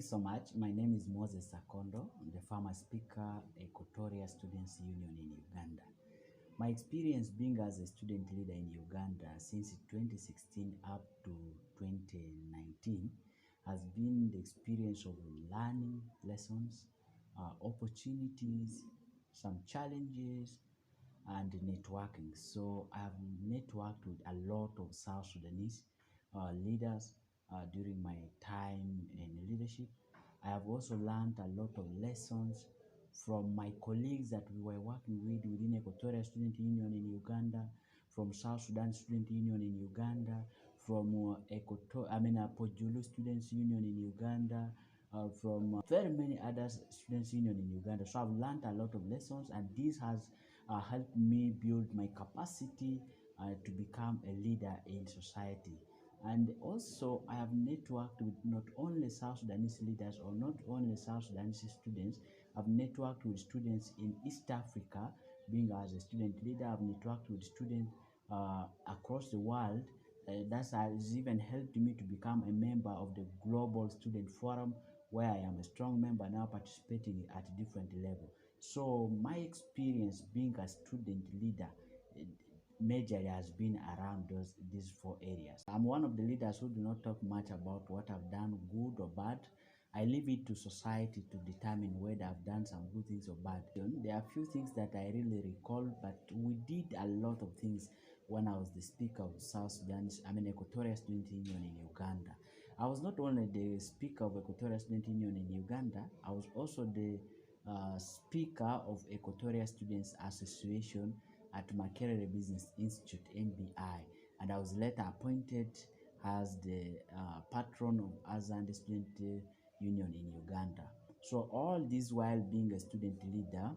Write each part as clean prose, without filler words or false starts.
so much. My name is Moses Sakondo. I'm the former speaker, Equatoria Students Union in Uganda. My experience being as a student leader in Uganda since 2016 up to 2019 has been the experience of learning lessons, opportunities, some challenges, and networking. So I've networked with a lot of South Sudanese leaders during my time in leadership. I have also learned a lot of lessons from my colleagues that we were working with within Equatorial Student Union in Uganda, from South Sudan Student Union in Uganda, from Pojulu Students Union in Uganda, from very many other students union in Uganda. So I've learned a lot of lessons, and this has helped me build my capacity to become a leader in society. And also, I have networked with not only South Sudanese leaders or not only South Sudanese students. I've networked with students in East Africa. Being as a student leader, I've networked with students across the world. That has even helped me to become a member of the Global Student Forum, where I am a strong member now, participating at different levels. So my experience being a student leader majorly has been around these four areas. I'm one of the leaders who do not talk much about what I've done, good or bad. I leave it to society to determine whether I've done some good things or bad. There are few things that I really recall, but we did a lot of things when I was the speaker of Equatorial Student Union in Uganda. I was not only the speaker of Equatorial Student Union in Uganda, I was also the speaker of Equatorial Students Association at Makerere Business Institute, MBI, and I was later appointed as the patron of Azande Student Union in Uganda. So all this while being a student leader,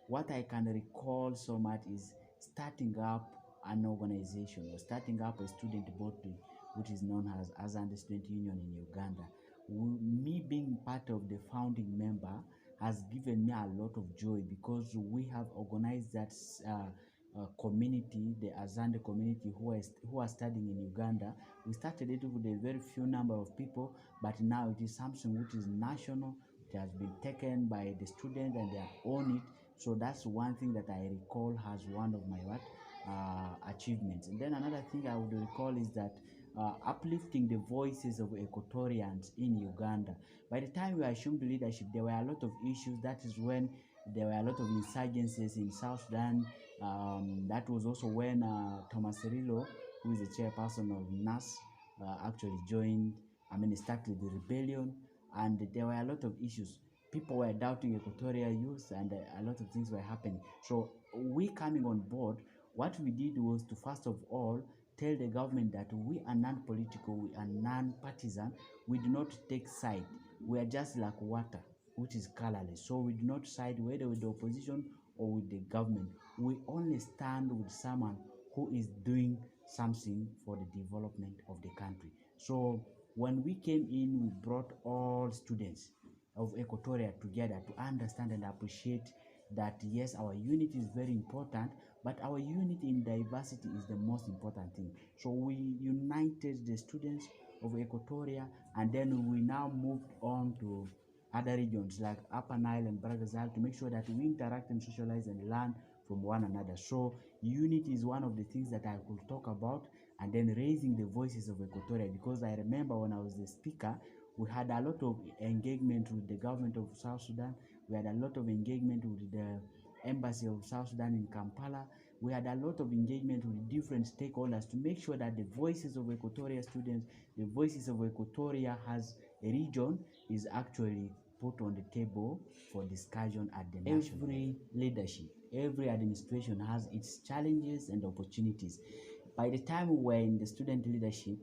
what I can recall so much is starting up an organization or starting up a student body which is known as Azande Student Union in Uganda. Me being part of the founding member has given me a lot of joy because we have organized that community, the Azande community who are studying in Uganda. We started it with a very few number of people, but now it is something which is national. It has been taken by the students and they have owned it. So that's one thing that I recall as one of my achievements. And then another thing I would recall is that uplifting the voices of Equatorians in Uganda. By the time we assumed leadership, there were a lot of issues. That is when there were a lot of insurgencies in South Sudan. That was also when Thomas Cirillo, who is the chairperson of NAS, actually started the rebellion, and there were a lot of issues. People were doubting Equatorial youth, and a lot of things were happening. So we coming on board, what we did was to first of all tell the government that we are non-political, we are non-partisan, we do not take side. We are just like water, which is colorless. So we do not side whether with the opposition or with the government. We only stand with someone who is doing something for the development of the country. So when we came in, we brought all students of Equatoria together to understand and appreciate that yes, our unity is very important, but our unity in diversity is the most important thing. So we united the students of Equatoria, and then we now moved on to other regions like Upper Nile and Baragazal to make sure that we interact and socialize and learn from one another. So unity is one of the things that I could talk about, and then raising the voices of Equatoria, because I remember when I was the speaker, we had a lot of engagement with the government of South Sudan. We had a lot of engagement with the embassy of South Sudan in Kampala. We had a lot of engagement with different stakeholders to make sure that the voices of Equatoria students, the voices of Equatoria as a region is actually put on the table for discussion at the national. Every leadership, every administration has its challenges and opportunities. By the time we were in the student leadership,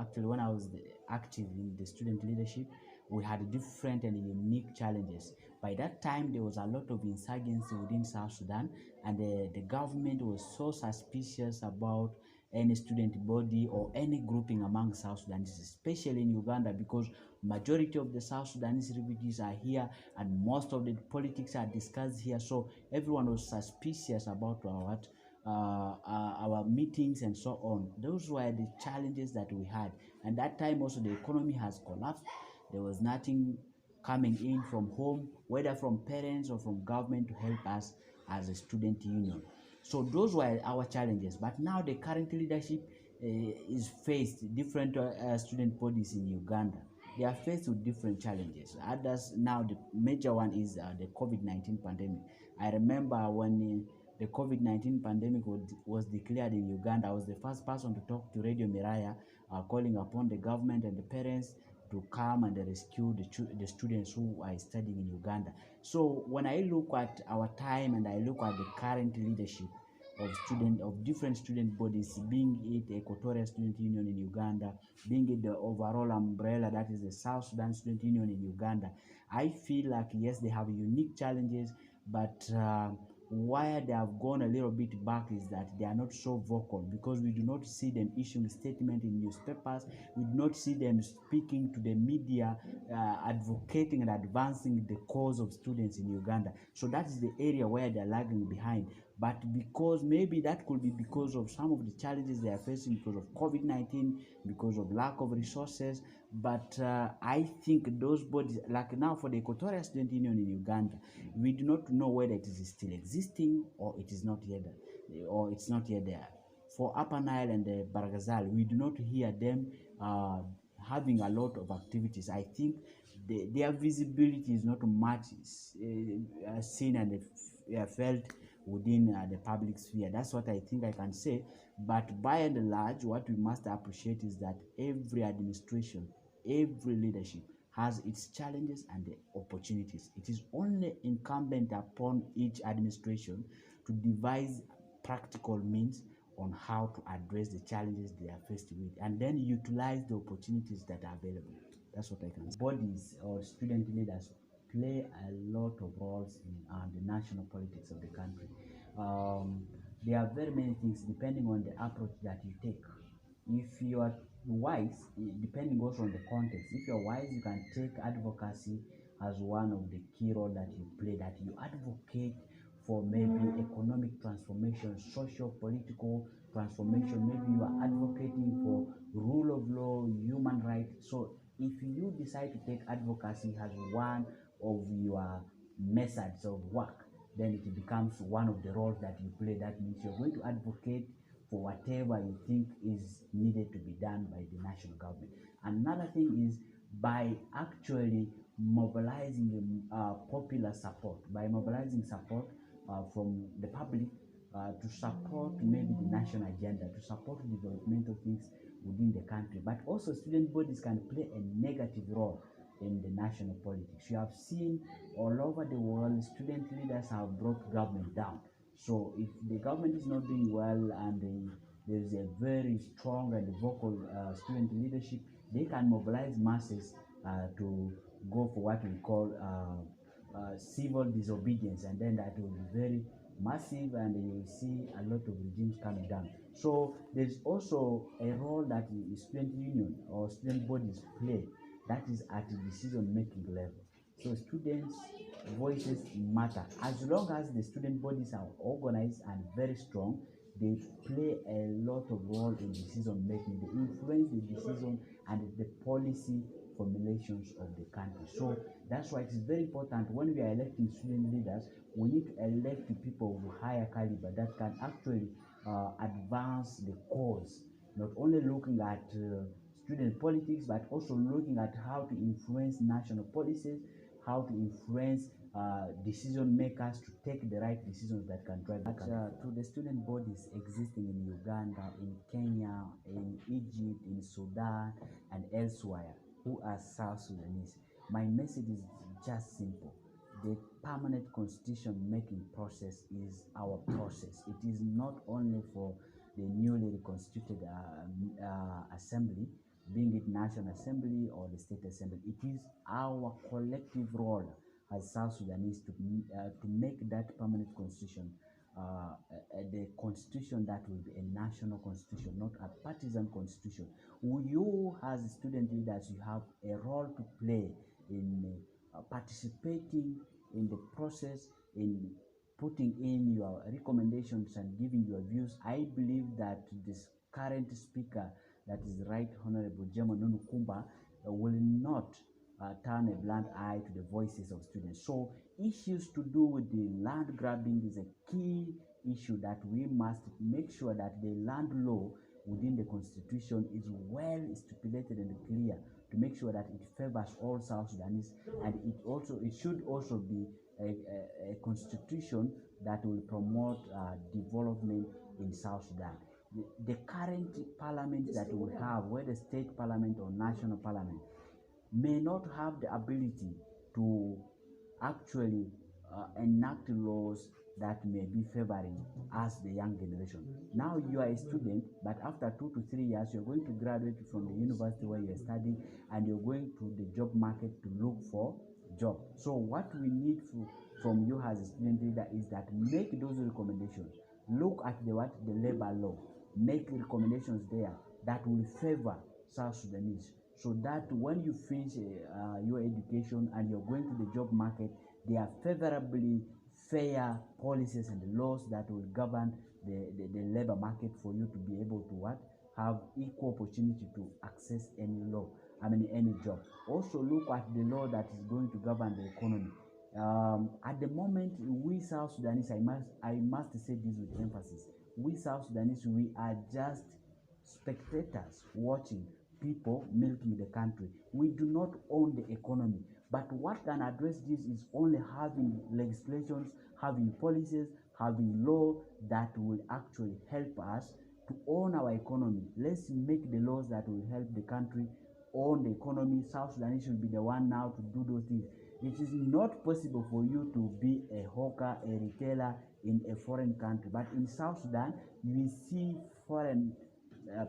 actually when I was active in the student leadership, we had different and unique challenges. By that time, there was a lot of insurgency within South Sudan, and the government was so suspicious about any student body or any grouping among South Sudanese, especially in Uganda, because majority of the South Sudanese refugees are here and most of the politics are discussed here. So everyone was suspicious about our meetings and so on. Those were the challenges that we had. And that time also the economy has collapsed. There was nothing coming in from home, whether from parents or from government to help us as a student union. So those were our challenges. But now the current leadership is faced different student bodies in Uganda. They are faced with different challenges. Others now, the major one is the COVID-19 pandemic. I remember when the COVID-19 pandemic was declared in Uganda, I was the first person to talk to Radio Miraya, calling upon the government and the parents to come and rescue the students who are studying in Uganda. So when I look at our time and I look at the current leadership of different student bodies, being it Equatorial Student Union in Uganda, being it the overall umbrella that is the South Sudan Student Union in Uganda, I feel like yes, they have unique challenges, but where they have gone a little bit back is that they are not so vocal, because we do not see them issuing statement in newspapers. We do not see them speaking to the media, advocating and advancing the cause of students in Uganda. So that is the area where they are lagging behind. But because maybe that could be because of some of the challenges they are facing because of COVID-19, because of lack of resources. But I think those bodies, like now for the Equatorial Student Union in Uganda, we do not know whether it is still existing or it is not yet, or it's not yet there. For Upper Nile and the Baragazal, we do not hear them having a lot of activities. I think their visibility is not much seen and felt within the public sphere. That's what I think I can say. But by and large, what we must appreciate is that every administration, every leadership has its challenges and the opportunities. It is only incumbent upon each administration to devise practical means on how to address the challenges they are faced with, and then utilize the opportunities that are available. That's what I can say. Bodies or student leaders play a lot of roles in the national politics of the country. There are very many things depending on the approach that you take. If you are wise, depending also on the context, if you're wise, you can take advocacy as one of the key role that you play, that you advocate for maybe economic transformation, socio-political transformation. Maybe you are advocating for rule of law, human rights. So if you decide to take advocacy as one of your methods of work, then it becomes one of the roles that you play. That means you're going to advocate for whatever you think is needed to be done by the national government. Another thing is by actually mobilizing popular support, by mobilizing support from the public to support maybe the national agenda, to support developmental things within the country. But also student bodies can play a negative role in the national politics. You have seen all over the world, student leaders have brought government down. So if the government is not doing well and there is a very strong and vocal student leadership, they can mobilize masses to go for what we call civil disobedience, and then that will be very massive, and you will see a lot of regimes coming down. So there's also a role that the student union or student bodies play, that is at the decision-making level. So students' voices matter. As long as the student bodies are organized and very strong, they play a lot of role in decision-making. They influence the decision and the policy formulations of the country. So that's why it is very important when we are electing student leaders, we need to elect people of higher caliber that can actually advance the cause, not only looking at student politics, but also looking at how to influence national policies, how to influence decision makers to take the right decisions that can drive the country. To the student bodies existing in Uganda, in Kenya, in Egypt, in Sudan, and elsewhere, who are South Sudanese, my message is just simple. The permanent constitution making process is our process. It is not only for the newly reconstituted assembly, being it National Assembly or the State Assembly. It is our collective role as South Sudanese to make that permanent constitution the constitution that will be a national constitution, not a partisan constitution. You as student leaders, you have a role to play in participating in the process, in putting in your recommendations and giving your views. I believe that this current speaker, that is Right Honorable Gemma Nunukumba, will not turn a blind eye to the voices of students. So issues to do with the land grabbing is a key issue that we must make sure that the land law within the constitution is well stipulated and clear, to make sure that it favors all South Sudanese, and it should also be a constitution that will promote development in South Sudan. The current parliament that we have, whether state parliament or national parliament, may not have the ability to actually enact laws that may be favoring us, the young generation. Now you are a student, but after 2 to 3 years, you're going to graduate from the university where you're studying, and you're going to the job market to look for job. So what we need from you as a student leader is that make those recommendations. Look at the labor law, make recommendations there that will favor South Sudanese, so that when you finish your education and you're going to the job market, there are favorably fair policies and laws that will govern the labor market for you to be able to have equal opportunity to access any job. Also look at the law that is going to govern the economy. At the moment, we South Sudanese, I must say this with emphasis, we South Sudanese, we are just spectators watching people milking the country. We do not own the economy. But what can address this is only having legislations, having policies, having law that will actually help us to own our economy. Let's make the laws that will help the country own the economy. South Sudanese should be the one now to do those things. It is not possible for you to be a hawker, a retailer in a foreign country. But in South Sudan, you see foreign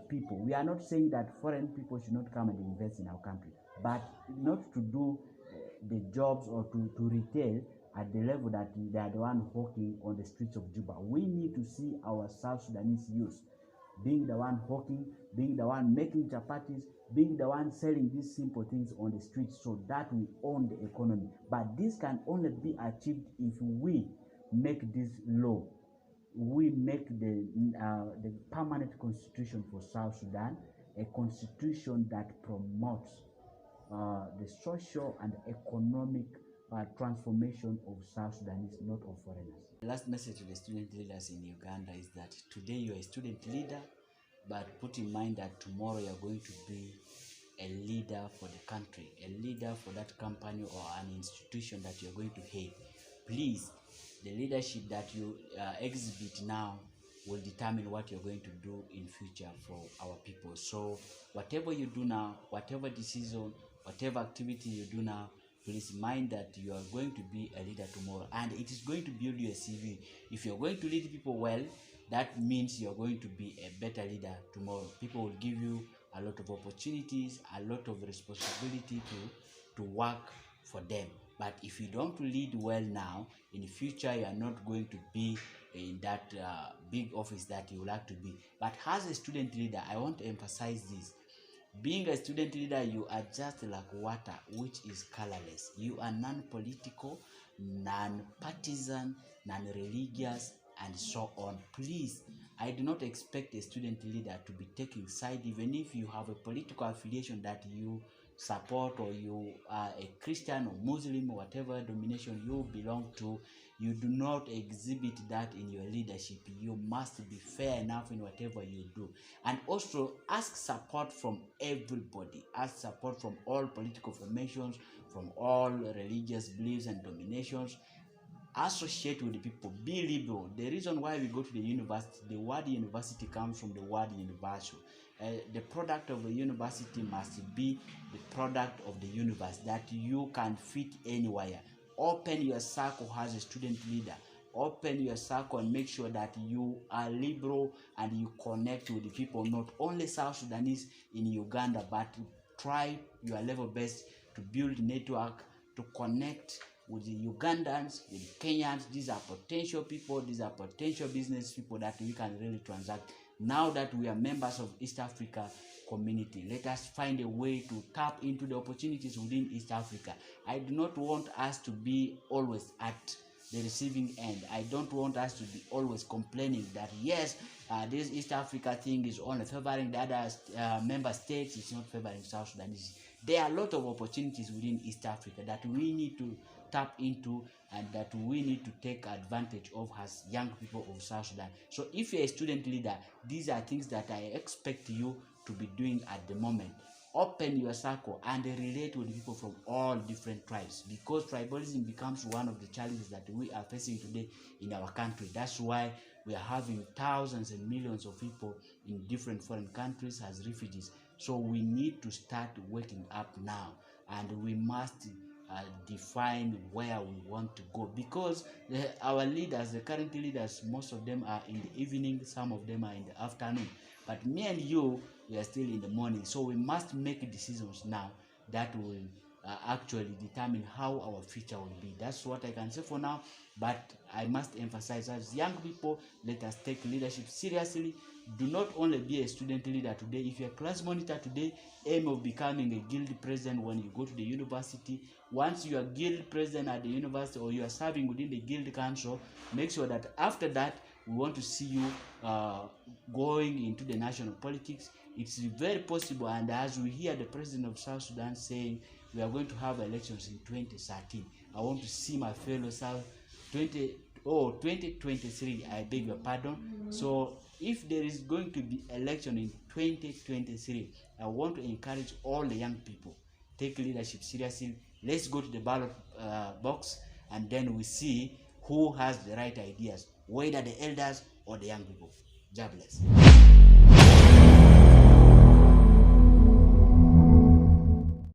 people. We are not saying that foreign people should not come and invest in our country, but not to do the jobs or to retail at the level that they are the one hawking on the streets of Juba. We need to see our South Sudanese youth being the one hawking, being the one making chapatis, being the one selling these simple things on the streets, so that we own the economy. But this can only be achieved if we make this law. We make the permanent constitution for South Sudan a constitution that promotes the social and economic transformation of South Sudanese, not of foreigners. The last message to the student leaders in Uganda is that today you are a student leader, but put in mind that tomorrow you are going to be a leader for the country, a leader for that company or an institution that you are going to head. Please, the leadership that you exhibit now will determine what you're going to do in future for our people. So whatever you do now, whatever decision, whatever activity you do now, please mind that you are going to be a leader tomorrow, and it is going to build your CV. If you're going to lead people well, that means you're going to be a better leader tomorrow. People will give you a lot of opportunities, a lot of responsibility to work for them. But if you don't lead well now, in the future you are not going to be in that big office that you would like to be. But as a student leader, I want to emphasize this. Being a student leader, you are just like water, which is colorless. You are non-political, non-partisan, non-religious, and so on. Please, I do not expect a student leader to be taking side, even if you have a political affiliation that you support, or you are a Christian or Muslim or whatever denomination you belong to. You do not exhibit that in your leadership. You must be fair enough in whatever you do. And also ask support from everybody. Ask support from all political formations, from all religious beliefs and dominations. Associate with the people. Be liberal. The reason why we go to the university, the word university comes from the word universal. The product of a university must be the product of the universe, that you can fit anywhere. Open your circle as a student leader. Open your circle and make sure that you are liberal and you connect with the people, not only South Sudanese in Uganda, but try your level best to build network, to connect with the Ugandans, with the Kenyans. These are potential people, these are potential business people that we can really transact. Now that we are members of East Africa community, let us find a way to tap into the opportunities within East Africa. I do not want us to be always at the receiving end. I don't want us to be always complaining that yes, this East Africa thing is only favoring the other member states, it's not favoring South Sudan. There are a lot of opportunities within East Africa that we need to tap into and that we need to take advantage of as young people of South Sudan. So if you're a student leader, these are things that I expect you to be doing at the moment. Open your Sako and relate with people from all different tribes, because tribalism becomes one of the challenges that we are facing today in our country. That's why we are having thousands and millions of people in different foreign countries as refugees. So we need to start waking up now, and we must define where we want to go, because our leaders, the current leaders, most of them are in the evening, some of them are in the afternoon, but me and you, we are still in the morning. So we must make decisions now that will actually determine how our future will be. That's what I can say for now, but I must emphasize, as young people, let us take leadership seriously. Do not only be a student leader today. If you're a class monitor today, aim of becoming a guild president when you go to the university. Once you are guild president at the university, or you are serving within the guild council, make sure that after that we want to see you going into the national politics. It's very possible, and as we hear the president of South Sudan saying we are going to have elections in 2013, I want to see my fellow South 2023, I beg your pardon. So if there is going to be election in 2023, I want to encourage all the young people, take leadership seriously. Let's go to the ballot box, and then we see who has the right ideas, whether the elders or the young people. God bless.